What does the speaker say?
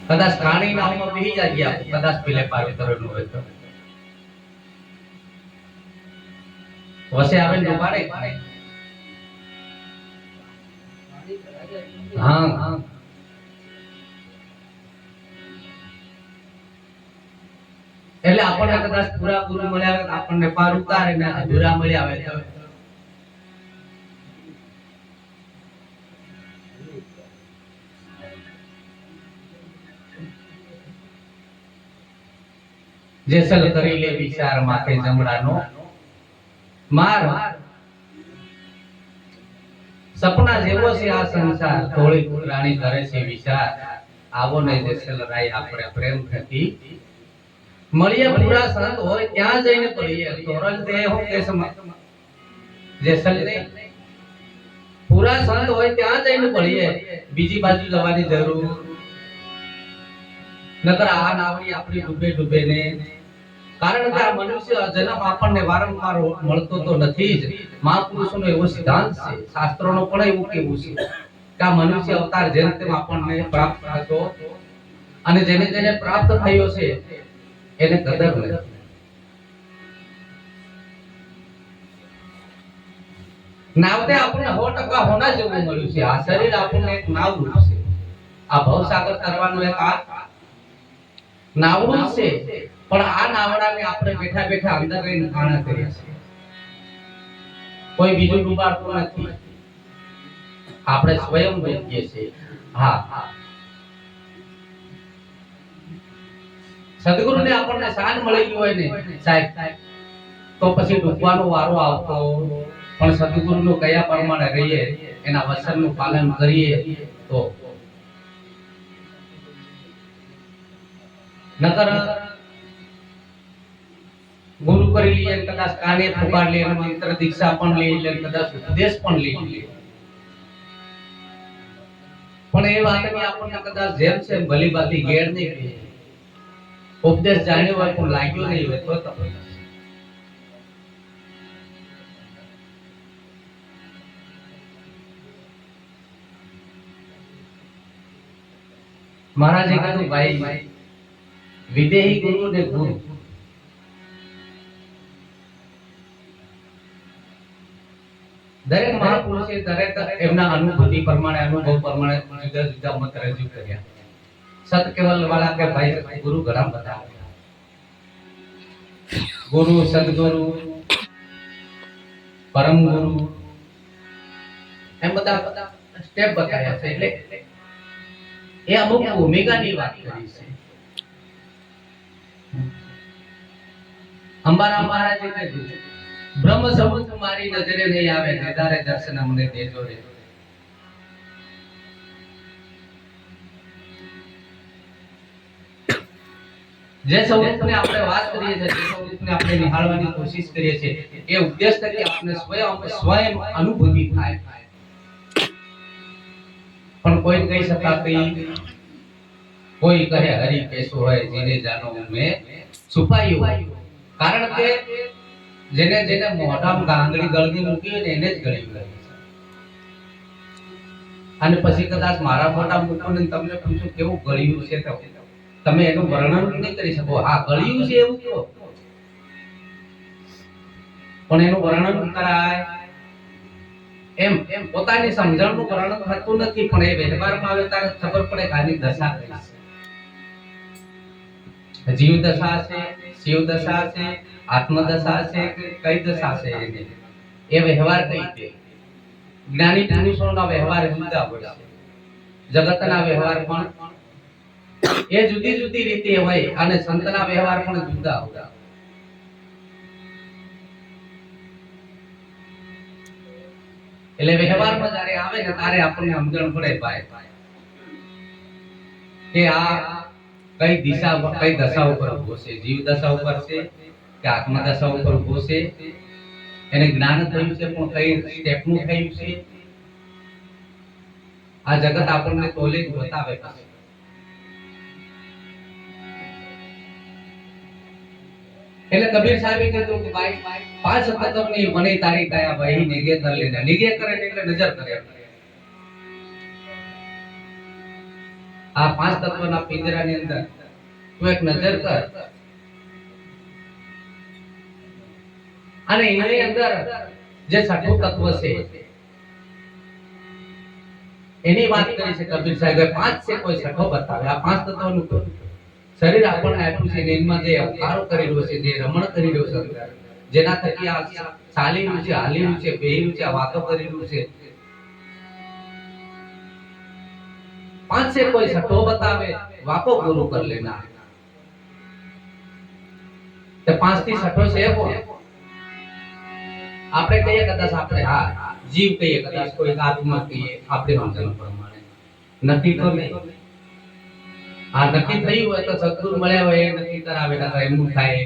કદાચ કાણી નામમાં બેહી ગયા કદાચ પેલે પાર કરેલું હોય તો વસે આવે ને પાડે હા એટલે આપણને કદાચ પૂરા ગુરુ મળ્યા આપણને પાર ઉતારે ને અધૂરા મળ્યા આવે તો જેસલ કરી લે વિચાર માથે જમડાનો માર સપના જેવો છે આ સંસાર થોડી રાણી કરે છે વિચાર આવો ને જેસલ રાય આપણે પ્રેમ થકી મળીએ પૂરા સંત હોય ત્યાં જઈને પડીએ તોરલ દે હો કે સમા જેસલ ને પૂરા સંત હોય ત્યાં જઈને પડીએ બીજી બાજુ જવાની જરૂર નકર આ નાવડી આપણી ડૂબે ડૂબે ને કારણ કે આ મનુષ્ય જન્મ આપણને વારંવાર મળતો તો નથી જ મહાપુરુષોનો એવો સિદ્ધાંત છે શાસ્ત્રોનો પણ એવું કેવું છે કે આ મનુષ્ય અવતાર જેમ તેમ આપણને પ્રાપ્ત થતો અને જેને જેને પ્રાપ્ત થયો છે એને કદર નથી નાવતે આપણને 100% હોના જેવું મળ્યું છે આ શરીર આપણને એક નાવડું છે આ ભવસાગર તરવાનું એક આ નાવડું છે પણ આ નાવડાને આપણે બેઠા બેઠા અંદર રહીને ખાણા કરીએ છીએ કોઈ બીજું ડૂબાડતું નથી આપણે સ્વયં ડૂબીએ છીએ હા સદગુરુને આપણને શાન મળી ગયું હોય ને સાહેબ તો પછી ડૂબવાનો વારો આવતો પણ સદગુરુનું કયા પ્રમાણે રહીએ એના વચનનું પાલન કરીએ તો નકર ગુરુ કરી લઈએ કદાચ કાને પુકાર લે મંત્ર દીક્ષા પણ લઈ લે કદાચ ઉપદેશ પણ લઈ લે પણ એ વાતની આપણને કદાચ જેમ છે ભલી બાતી ઘેર નહીં કહે ઉપદેશ જાણ્યો હોય પણ લાગ્યો નહીં હોય તો તકલીફ મહારાજે કહ્યું ભાઈ વિદેહી ગુરુ ને ગુરુ દરેક મહાપુરુષે દરેક એમના અનુભૂતિ પ્રમાણે અનુભવ પ્રમાણે જુદા જુદા મત રજૂ કર્યા સત કેવલ વાળા કે ભાઈ ગુરુ ઘણા બધા ગુરુ સદગુરુ પરમ ગુરુ એમ બધા સ્ટેપ બતાવ્યા છે એટલે એ અમુક ભૂમિકાની વાત કરી છે અંબારામ મહારાજે કહ્યું બ્રહ્મ સબૂત મારી નજરે નહીં આવે નિધારે દર્શન અમને દેજો રે જે સબૂતને આપણે વાત કરીએ છીએ જે સબૂતને આપણે નિહાળવાની કોશિશ કરીએ છીએ એ ઉદ્દેશ થકી આપણે સ્વયં અનુભૂતિ થાય પણ કોઈ કહી શકાતી કોઈ કહે હરી કેસો હોય જેને જાનો મેં છુપાયું કારણ કે જેને જેને મોઢામાં ગાંગડી ગળગી મૂકી હોય ને એને જ ગળી ગઈ અને પછી કદાચ મારા મોઢા મૂકો ને તમને પૂછું કેવું ગળ્યું છે તો તમે એનું વર્ણન નહીં કરી શકો હા ગળ્યું છે એવું કહો પણ એનું વર્ણન કરાય એમ પોતાની સમજણનું વર્ણન થતું નથી પણ એ વ્યવહારમાં આવે ત્યારે ખબર પડે કે આની દશા કઈ છે જીવ દશા છે શિવ દશા છે આત્મ દશા છે કે કઈ દશા છે એની એ વ્યવહાર કઈ છે જ્ઞાની પુરુષોના વ્યવહાર જુદા હોય છે જગતના વ્યવહાર પણ એ જુદી જુદી રીતે હોય અને સંતના વ્યવહાર પણ જુદા હોય એટલે વ્યવહારમાં જ્યારે આવે ને ત્યારે આપણને સમજણ પડે ભાઈ કે આ કઈ દિશા કઈ દશા ઉપર ઉભો છે જીવ દશા ઉપર છે કે આત્મ દશા ઉપર ઉભો છે એને જ્ઞાન થયું છે પણ કઈ સ્ટેપનું થયું છે આ જગત આપણને તોલે બતાવે છે એટલે કબીર સાહેબે કીધું કે ભાઈ પાંચ પદમની મને તારી દયા ભાઈ નિગે કર લેના નિગે કરે એટલે નજર કરે આ પાંચ તત્વના પિંજરાની અંદર તું એક નજર કર અને એની અંદર જે છઠ્ઠું તત્વ છે એની વાત કરી છે કબીર સાહેબે. પાંચ છે, કોઈ છઠ્ઠો બતાવે. આ પાંચ તત્વનું શરીર આપણને આપ્યું છે, એમાં જે અવતારો કરી રહ્યો છે, જે રમણ કરી રહ્યો છે, જેના થકી આ ચાલી રહ્યું છે, હાલી રહ્યું છે, બેહી રહ્યું છે, આ વાતો કરી રહ્યું છે. પાંચ से कोई छठो बतावे वाको गुरु कर लेना. ते पांच थी छठो से कोण આપણે કહીએ કદાચ આપણે હા જીવ કહીએ, કદાચ કોઈ આત્મા કહીએ, આપણે સમજણ પ્રમાણે નક્કી તો નહીં. આ નક્કી થયું હોય તો સદગુરુ મળ્યા હોય એ નક્કી કરાવે, નકર એમનું થાય